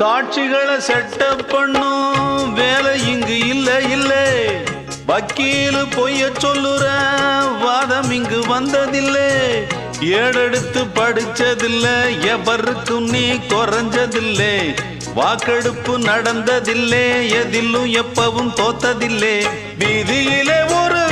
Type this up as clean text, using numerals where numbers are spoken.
சாட்சிகளை செட்டப் பண்ணும் வேலை இங்கு இல்ல வக்கீலு பொய்ய சொல்லுற வாதம் இங்கு வந்ததில்லை ஏடெடுத்து படிச்சதில்ல எவருக்கும் நீ குறைஞ்சதில்லை வாக்கெடுப்பு நடந்ததில்லை எதிலும் எப்பவும் தோத்ததில்லை வீதியிலே ஒரு